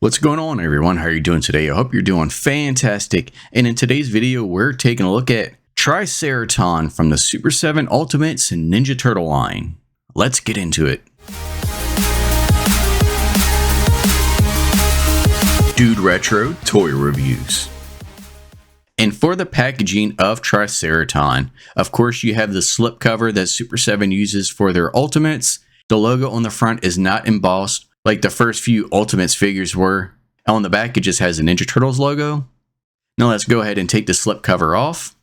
What's going on, everyone? How are you doing today? I hope you're doing fantastic. And in today's video, we're taking a look at Triceraton from the Super7 Ultimates and Ninja Turtle line. Let's get into it. Dude Retro Toy Reviews. And for the packaging of Triceraton, of course you have the slipcover that Super7 uses for their Ultimates. The logo on the front is not embossed like the first few Ultimates figures were. On the back, it just has the Ninja Turtles logo. Now let's go ahead and take the slipcover off.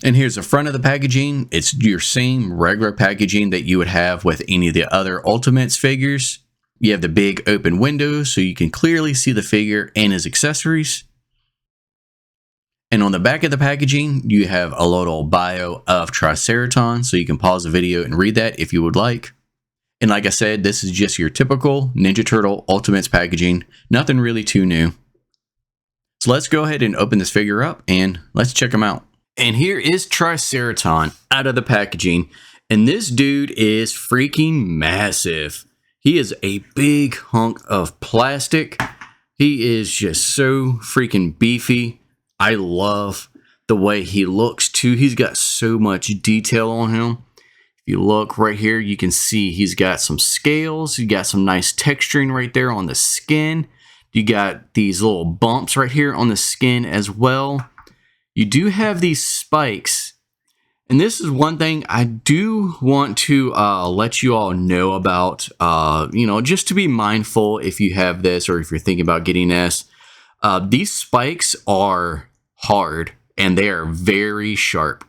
And here's the front of the packaging. It's your same regular packaging that you would have with any of the other Ultimates figures. You have the big open window so you can clearly see the figure and his accessories. And on the back of the packaging, you have a little bio of Triceraton, so you can pause the video and read that if you would like. And like I said, this is just your typical Ninja Turtle Ultimates packaging. Nothing really too new. So let's go ahead and open this figure up and let's check him out. And here is Triceraton out of the packaging. And this dude is freaking massive. He is a big hunk of plastic. He is just so freaking beefy. I love the way he looks too. He's got so much detail on him. If you look right here, you can see he's got some scales. You got some nice texturing right there on the skin. You got these little bumps right here on the skin as well. You do have these spikes. And this is one thing I do want to let you all know about, just to be mindful if you have this or if you're thinking about getting this. These spikes are hard and they are very sharp.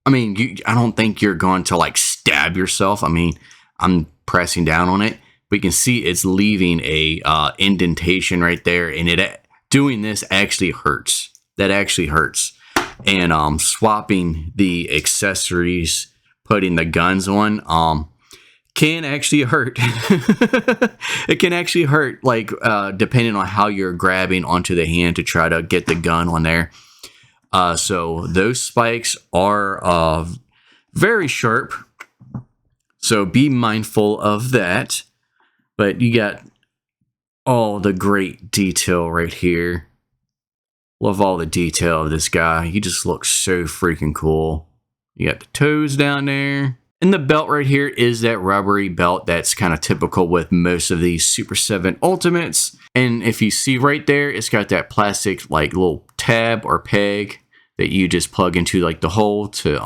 I mean, I don't think you're going to like stab yourself. I mean, I'm pressing down on it, but you can see it's leaving a indentation right there, and doing this actually hurts. That actually hurts. And swapping the accessories, putting the guns on, can actually hurt. It can actually hurt, like depending on how you're grabbing onto the hand to try to get the gun on there. So those spikes are very sharp, so be mindful of that. But you got all the great detail right here. Love all the detail of this guy. He just looks so freaking cool. You got the toes down there. And the belt right here is that rubbery belt that's kind of typical with most of these Super7 Ultimates. And if you see right there, it's got that plastic like little tab or peg that you just plug into like the hole to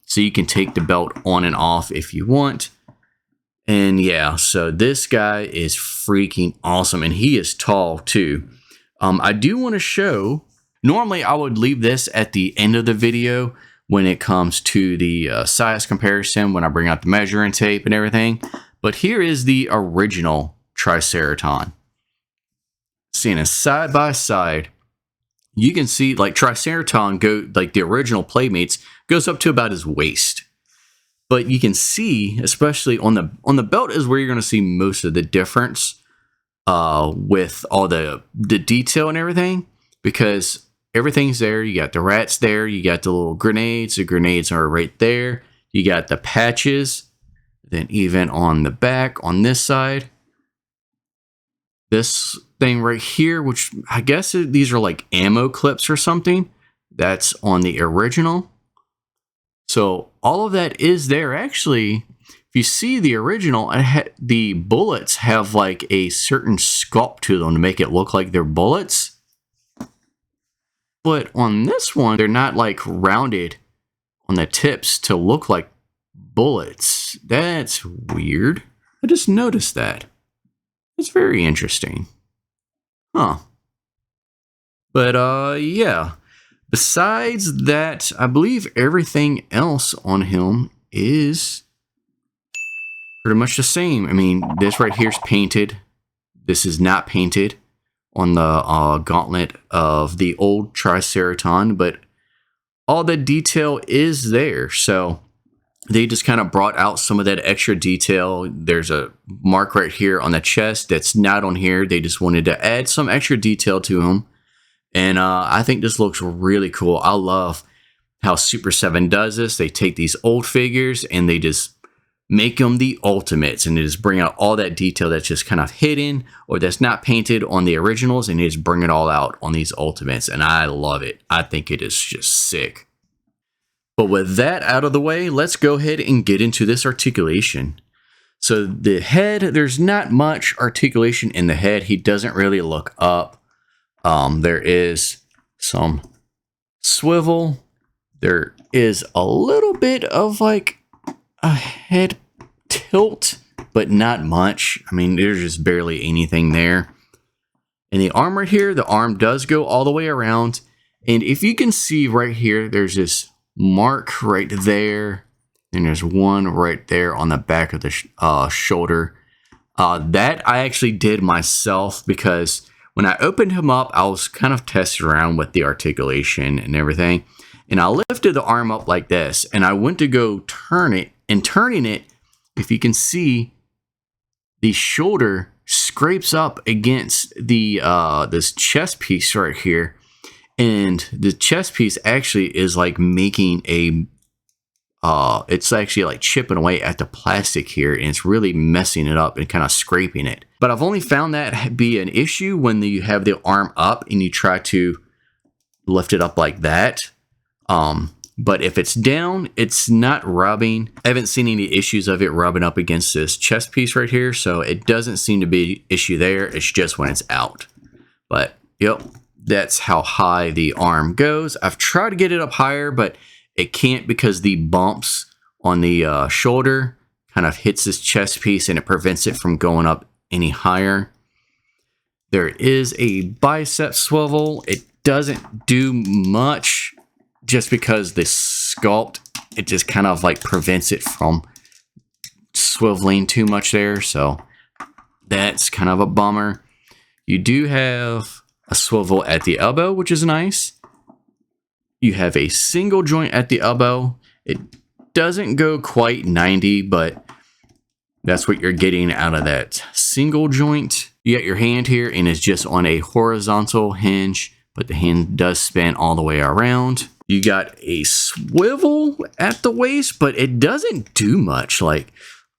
so you can take the belt on and off if you want. And yeah, so this guy is freaking awesome, and he is tall too. I do want to show, normally I would leave this at the end of the video when it comes to the size comparison, when I bring out the measuring tape and everything. But here is the original Triceraton. Seeing it side by side, you can see like Triceraton like the original Playmates goes up to about his waist. But you can see, especially on the belt is where you're going to see most of the difference with all the detail and everything, because everything's there. You got the rats there. You got the little grenades. The grenades are right there. You got the patches. Then even on the back, on this side, this thing right here, which I guess these are like ammo clips or something, that's on the original. So all of that is there. Actually, if you see the original, the bullets have like a certain sculpt to them to make it look like they're bullets. But on this one, they're not like rounded on the tips to look like bullets. That's weird. I just noticed that. It's very interesting. Huh. But yeah. Besides that, I believe everything else on him is pretty much the same. I mean, this right here is painted. This is not painted on the gauntlet of the old Triceraton, but all the detail is there. So they just kind of brought out some of that extra detail. There's a mark right here on the chest that's not on here. They just wanted to add some extra detail to him. And I think this looks really cool. I love how Super7 does this. They take these old figures and they just make them the ultimates, and it just bring out all that detail that's just kind of hidden or that's not painted on the originals, and it just bring it all out on these ultimates, and I love it. I think it is just sick. But with that out of the way, let's go ahead and get into this articulation. So the head, there's not much articulation in the head. He doesn't really look up. There is some swivel. There is a little bit of like a head tilt, but not much. I mean, there's just barely anything there. And the arm right here, the arm does go all the way around. And if you can see right here, there's this mark right there. And there's one right there on the back of the shoulder. That I actually did myself, because when I opened him up, I was kind of testing around with the articulation and everything. And I lifted the arm up like this, and I went to go turn it, and turning it, if you can see, the shoulder scrapes up against the this chest piece right here. And the chest piece actually is like making a it's actually like chipping away at the plastic here, and it's really messing it up and kind of scraping it. But I've only found that be an issue when you have the arm up and you try to lift it up like that. But if it's down, it's not rubbing. I haven't seen any issues of it rubbing up against this chest piece right here, so it doesn't seem to be an issue there. It's just when it's out. But yep, that's how high the arm goes. I've tried to get it up higher, but it can't, because the bumps on the shoulder kind of hits this chest piece and it prevents it from going up any higher. There is a bicep swivel. It doesn't do much, just because the sculpt, it just kind of like prevents it from swiveling too much there. So that's kind of a bummer. You do have a swivel at the elbow, which is nice. You have a single joint at the elbow. It doesn't go quite 90, but that's what you're getting out of that single joint. You got your hand here, and it's just on a horizontal hinge, but the hand does span all the way around. You got a swivel at the waist, but it doesn't do much. Like,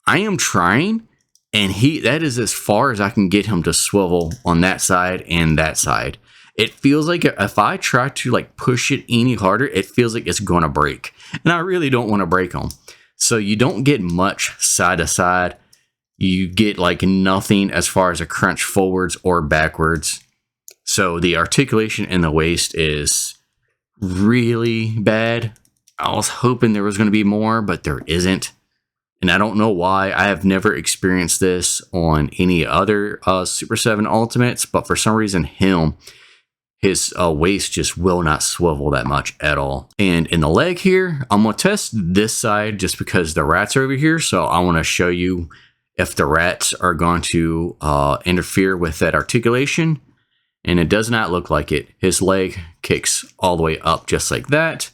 I am trying, and that is as far as I can get him to swivel on that side and that side. It feels like if I try to like push it any harder, it feels like it's going to break. And I really don't want to break them. So you don't get much side to side. You get like nothing as far as a crunch forwards or backwards. So the articulation in the waist is really bad. I was hoping there was going to be more, but there isn't. And I don't know why. I have never experienced this on any other Super 7 Ultimates, but for some reason his waist just will not swivel that much at all. And in the leg here, I'm going to test this side just because the rats are over here. So I want to show you if the rats are going to interfere with that articulation. And it does not look like it. His leg kicks all the way up just like that.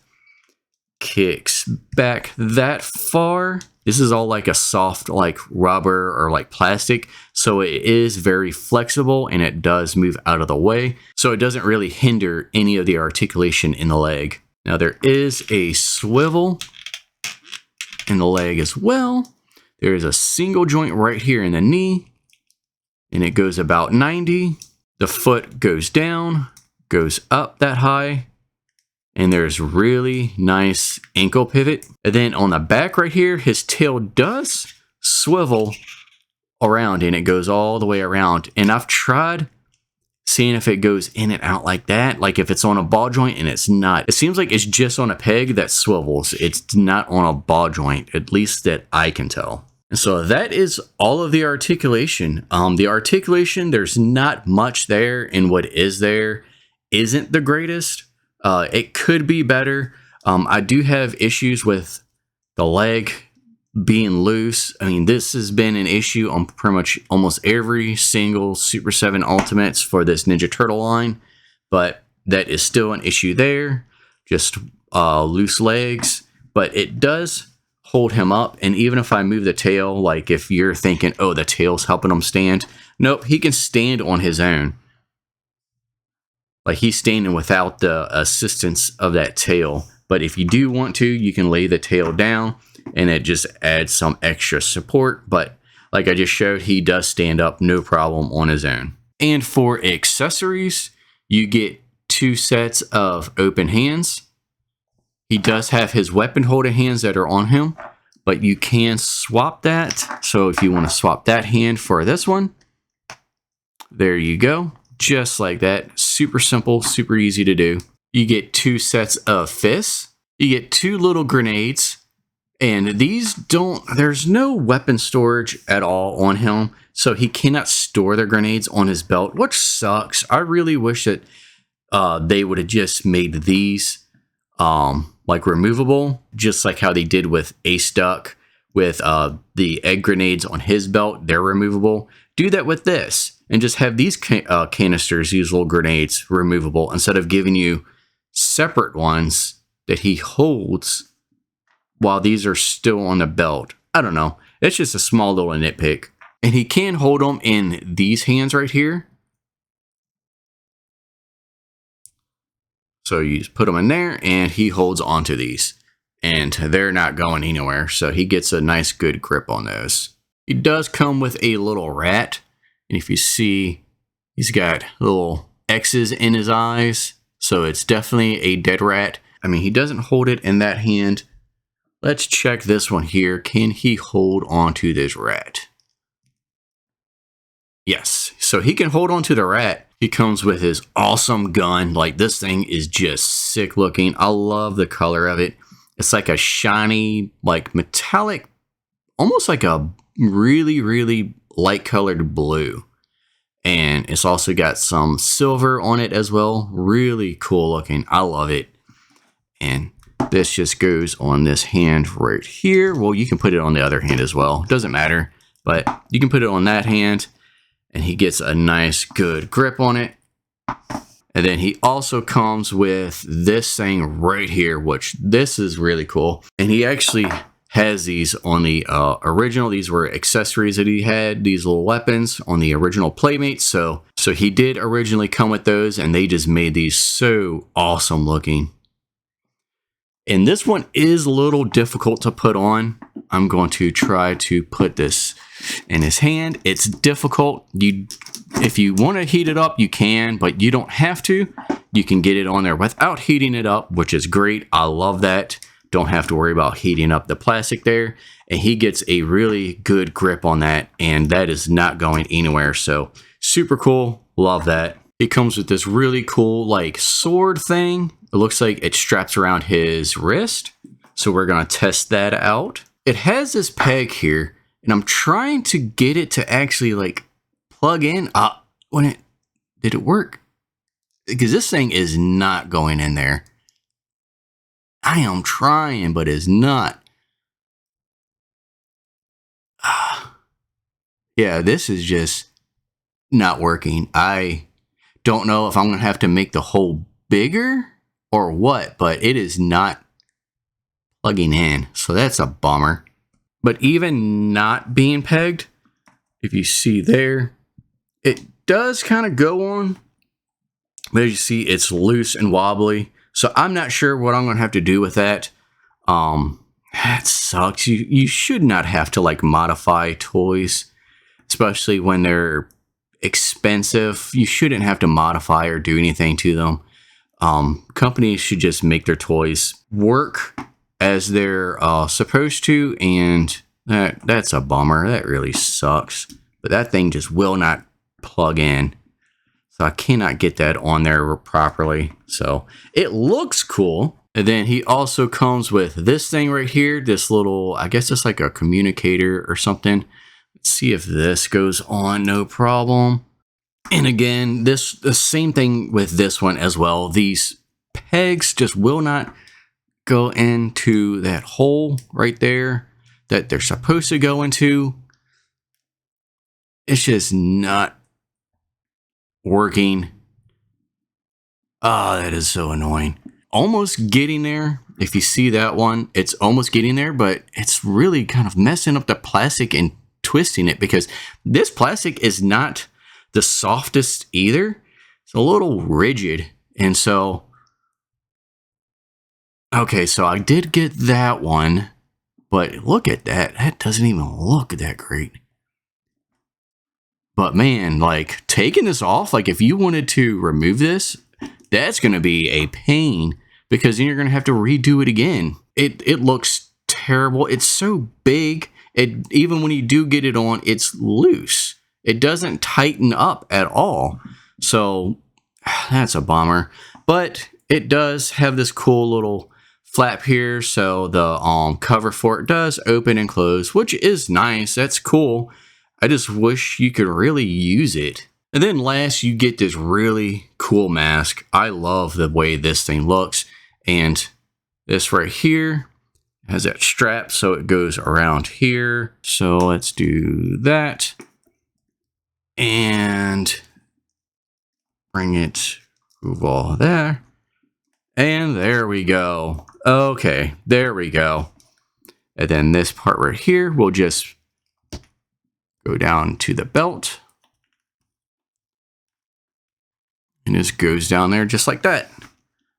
Kicks back that far. This is all like a soft like rubber or like plastic. So it is very flexible, and it does move out of the way. So it doesn't really hinder any of the articulation in the leg. Now there is a swivel in the leg as well. There is a single joint right here in the knee, and it goes about 90. The foot goes down, goes up that high, and there's really nice ankle pivot. And then on the back right here, his tail does swivel around, and it goes all the way around. And I've tried seeing if it goes in and out like that, like if it's on a ball joint, and it's not. It seems like it's just on a peg that swivels. It's not on a ball joint, at least that I can tell. And so that is all of the articulation. The articulation, there's not much there, and what is there isn't the greatest. It could be better. I do have issues with the leg being loose. I mean, this has been an issue on pretty much almost every single Super 7 Ultimates for this Ninja Turtle line, but that is still an issue there. Just loose legs, but it does hold him up. And even if I move the tail, like if you're thinking, oh, the tail's helping him stand, nope, he can stand on his own. Like he's standing without the assistance of that tail. But if you do want to, you can lay the tail down and it just adds some extra support. But like I just showed, he does stand up no problem on his own. And for accessories, you get 2 sets of open hands. He does have his weapon holder hands that are on him, but you can swap that. So if you want to swap that hand for this one, there you go. Just like that. Super simple, super easy to do. You get 2 sets of fists. You get 2 little grenades. And these there's no weapon storage at all on him. So he cannot store the grenades on his belt, which sucks. I really wish that they would have just made these like removable, just like how they did with Ace Duck with the egg grenades on his belt. They're removable. Do that with this and just have these canisters, these little grenades, removable instead of giving you separate ones that he holds while these are still on the belt. I don't know. It's just a small little nitpick. And he can hold them in these hands right here. So you just put them in there and he holds onto these. And they're not going anywhere. So he gets a nice good grip on those. He does come with a little rat. And if you see, he's got little X's in his eyes. So it's definitely a dead rat. I mean, he doesn't hold it in that hand. Let's check this one here. Can he hold onto this rat? Yes. So he can hold onto the rat. He comes with his awesome gun. Like, this thing is just sick looking. I love the color of it. It's like a shiny, like metallic, almost like a really, really light colored blue. And it's also got some silver on it as well. Really cool looking. I love it. And this just goes on this hand right here. Well, you can put it on the other hand as well. Doesn't matter. But you can put it on that hand. And he gets a nice, good grip on it. And then he also comes with this thing right here, which this is really cool. And he actually has these on the original. These were accessories that he had, these little weapons on the original Playmates. So he did originally come with those, and they just made these so awesome looking. And this one is a little difficult to put on. I'm going to try to put this in his hand. It's difficult. If you want to heat it up, you can, but you don't have to. You can get it on there without heating it up, which is great. I love that. Don't have to worry about heating up the plastic there. And he gets a really good grip on that, and that is not going anywhere. So super cool. Love that. It comes with this really cool like sword thing. It looks like it straps around his wrist. So we're going to test that out. It has this peg here, and I'm trying to get it to actually like plug in. Did it work? Because this thing is not going in there. I am trying, but it's not. Yeah, this is just not working. I don't know if I'm going to have to make the hole bigger or what, but it is not plugging in. So that's a bummer. But even not being pegged, if you see there, it does kind of go on. But as you see, it's loose and wobbly. So I'm not sure what I'm going to have to do with that. That sucks. You should not have to like modify toys, especially when they're expensive. You shouldn't have to modify or do anything to them. Companies should just make their toys work as they're supposed to, and that's a bummer. That really sucks. But that thing just will not plug in. So I cannot get that on there properly. So it looks cool. And then he also comes with this thing right here. This little, I guess it's like a communicator or something. Let's see if this goes on, no problem. And again, the same thing with this one as well. These pegs just will not go into that hole right there that they're supposed to go into. It's just not working. That is so annoying. Almost getting there. If you see that one, it's almost getting there, but it's really kind of messing up the plastic and twisting it, because this plastic is not the softest either. It's a little rigid. And so, okay, so I did get that one. But look at that. That doesn't even look that great. But man, like taking this off, like if you wanted to remove this, that's going to be a pain because then you're going to have to redo it again. It looks terrible. It's so big. Even when you do get it on, it's loose. It doesn't tighten up at all. So that's a bummer. But it does have this cool little flap here. So the cover for it does open and close, which is nice. That's cool. I just wish you could really use it. And then last, you get this really cool mask. I love the way this thing looks. And this right here has that strap, so it goes around here. So let's do that. And bring it over there. And there we go. Okay, there we go. And then this part right here, we'll just go down to the belt. And this goes down there just like that.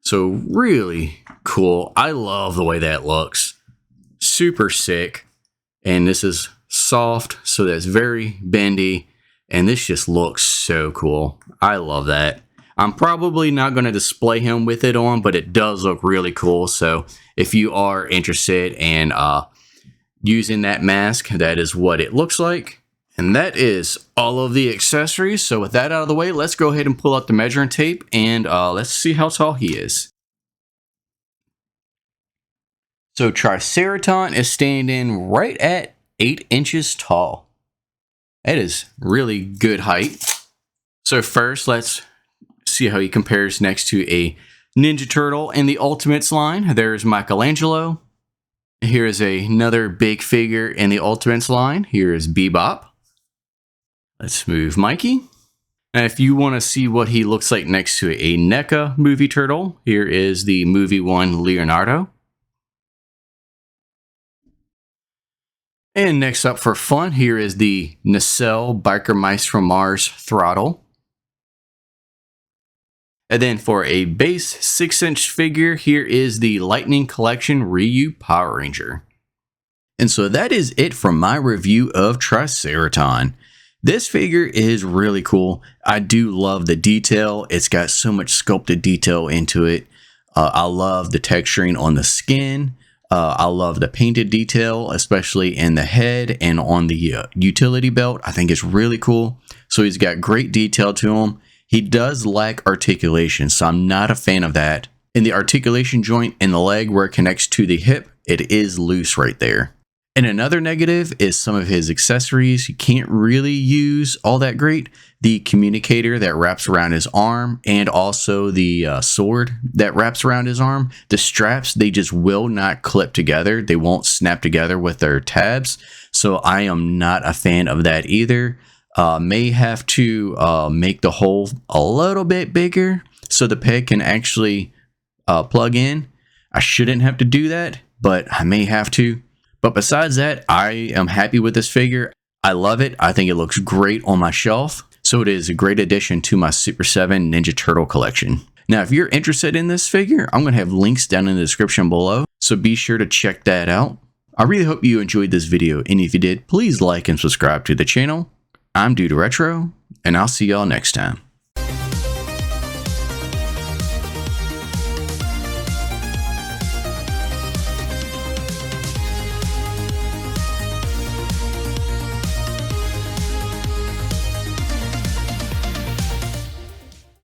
So really cool. I love the way that looks. Super sick. And this is soft, so that's very bendy. And this just looks so cool. I love that. I'm probably not going to display him with it on, but it does look really cool. So if you are interested in using that mask, that is what it looks like. And that is all of the accessories. So with that out of the way, let's go ahead and pull out the measuring tape and let's see how tall he is. So Triceraton is standing right at 8 inches tall. That is really good height. So first, let's see how he compares next to a Ninja Turtle in the Ultimates line. There's Michelangelo. Here is another big figure in the Ultimates line. Here is Bebop. Let's move Mikey. Now, if you want to see what he looks like next to a NECA movie turtle, here is the movie one Leonardo. And next up for fun, here is the Nacelle Biker Mice from Mars throttle. And then for a base 6-inch figure, here is the Lightning Collection Ryu Power Ranger. And so that is it from my review of Triceraton. This figure is really cool. I do love the detail. It's got so much sculpted detail into it. I love the texturing on the skin. I love the painted detail, especially in the head and on the utility belt. I think it's really cool. So he's got great detail to him. He does lack articulation, so I'm not a fan of that. In the articulation joint in the leg where it connects to the hip, it is loose right there. And another negative is some of his accessories you can't really use all that great. The communicator that wraps around his arm and also the sword that wraps around his arm. The straps, they just will not clip together. They won't snap together with their tabs. So I am not a fan of that either. May have to make the hole a little bit bigger so the peg can actually plug in. I shouldn't have to do that, but I may have to. But besides that, I am happy with this figure. I love it. I think it looks great on my shelf. So it is a great addition to my Super 7 Ninja Turtle collection. Now, if you're interested in this figure, I'm going to have links down in the description below. So be sure to check that out. I really hope you enjoyed this video. And if you did, please like and subscribe to the channel. I'm Dude Retro, and I'll see y'all next time.